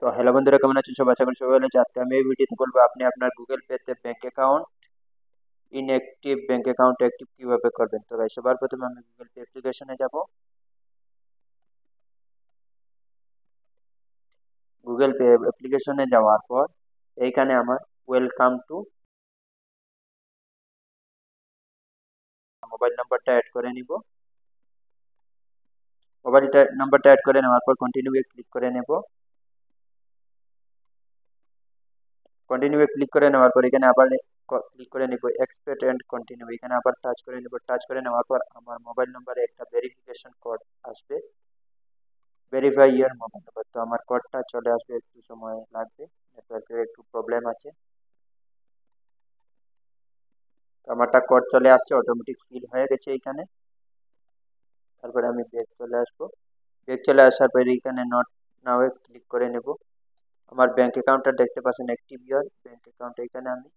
তো হ্যালো বন্ধুরা, কেমন আছেন সবাই? আশা করি সবাই ভালো আছে। আজকে আমি এই ভিডিওতে বলবো আপনি আপনার গুগল পেতে bank account inactive bank account active কিভাবে করবেন। তো ভাই সবার প্রথমে আমি গুগল পে অ্যাপ্লিকেশনে যাব। গুগল পে অ্যাপ্লিকেশনে যাওয়ার পর এইখানে আমার ওয়েলকাম টু মোবাইল নাম্বারটা অ্যাড করে নিব। মোবাইল নাম্বারটা অ্যাড করে নেওয়ার পর কন্টিনিউ ক্লিক করে নেব। কন্টিনিউ ক্লিক করে নেওয়ার পর এখানে আবার ক্লিক করে নিব এক্সপেক্ট এন্ড কন্টিনিউ, এখানে আবার টাচ করে নিব। টাচ করে নেওয়ার পর আমার মোবাইল নম্বরে একটা ভেরিফিকেশন কোড আসবে, ভেরিফাই ইয়ার মোবাইল নাম্বার। তো আমার কোডটা চলে আসবে, একটু সময় লাগবে, নেটওয়ার্কের একটু প্রবলেম আছে। তো আমারটা কোড চলে আসছে, অটোমেটিক ফিল হয়ে গেছে এইখানে। তারপরে আমি ব্যাক চলে আসবো। ব্যাক চলে আসার পরে এখানে নট নাও এ ক্লিক করে নেব। আমার ব্যাংক অ্যাকাউন্টটা দেখতে পাচ্ছেন অ্যাক্টিভ ইয়ার ব্যাংক অ্যাকাউন্ট, এখানে আমি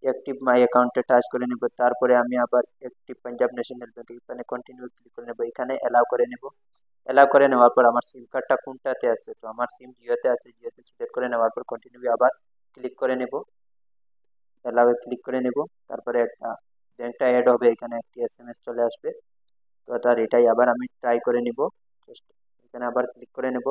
অ্যাক্টিভ মাই অ্যাকাউন্টে টাচ করে নেব। তারপরে আমি আবার অ্যাক্টিভ পাঞ্জাব ন্যাশনাল ব্যাংক, এখানে কন্টিনিউ ক্লিক করে নেব। এখানে অ্যালাউ করে নেব। অ্যালাউ করে নেওয়ার পর আমার সিম কার্ডটা কোনটাতে আছে, তো আমার সিম জিওতে আছে, জিওতে সিলেক্ট করে নেওয়ার পর কন্টিনিউ আবার ক্লিক করে নেব। অ্যালাউ এ ক্লিক করে নেব। তারপরে একটা ব্যাংকটা অ্যাড হবে, এখানে একটি এসএমএস চলে আসবে। তো তার এটাই আবার আমি ট্রাই করে নিব। এখানে আবার ক্লিক করে নেব।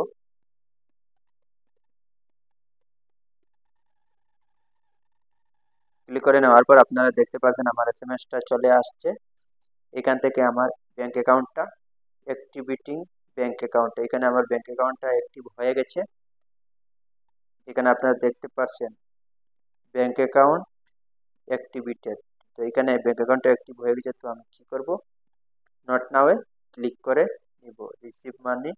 ক্লিক করে নেওয়ার পর আপনারা দেখতে পাচ্ছেন আমার এসএমএসটা চলে আসছে। এখান থেকে আমার ব্যাংক অ্যাকাউন্টটা অ্যাক্টিভিটিং ব্যাংক অ্যাকাউন্ট, এখানে আমার ব্যাংক অ্যাকাউন্টটা অ্যাক্টিভ হয়ে গেছে। এখানে আপনারা দেখতে পাচ্ছেন ব্যাংক অ্যাকাউন্ট অ্যাক্টিভেটেড। তো এখানে ব্যাংক অ্যাকাউন্টটা অ্যাক্টিভ হয়ে গেছে। তো আমি কি করব, নট নাও এ ক্লিক করে নিব receive money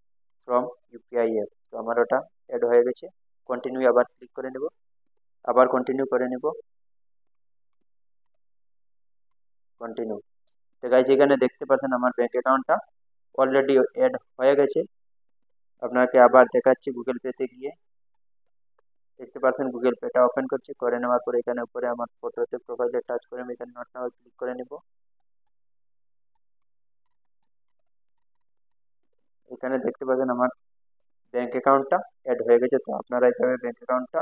from UPI app. তো আমার ওটা অ্যাড হয়ে গেছে। কন্টিনিউ আবার ক্লিক করে নেব, আবার কন্টিনিউ করে নেব, কন্টিনিউ। তো গাইজ এখানে দেখতে পাচ্ছেন আমার ব্যাংক অ্যাকাউন্টটা অলরেডি অ্যাড হয়ে গেছে। আপনাকে আবার দেখাচ্ছি গুগল পেতে গিয়ে। দেখতে পাচ্ছেন গুগল পেটা ওপেন করছি, করে নেওয়ার পর এখানে উপরে আমার ফটোতে প্রোফাইলে টাচ করে আমি এখানে নট নাও ক্লিক করে নেব। এখানে দেখতে পাচ্ছেন আমার ব্যাংক অ্যাকাউন্টটা অ্যাড হয়ে গেছে। তো আপনারা এইভাবে ব্যাংক অ্যাকাউন্টটা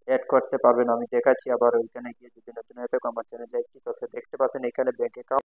অ্যাড করতে পারবেন। আমি দেখাচ্ছি আবার ওইখানে গিয়ে, যদি নতুন হয়ে থাকে আমার চ্যানেলে একটি, তো দেখতে পাচ্ছেন এখানে ব্যাংক অ্যাকাউন্ট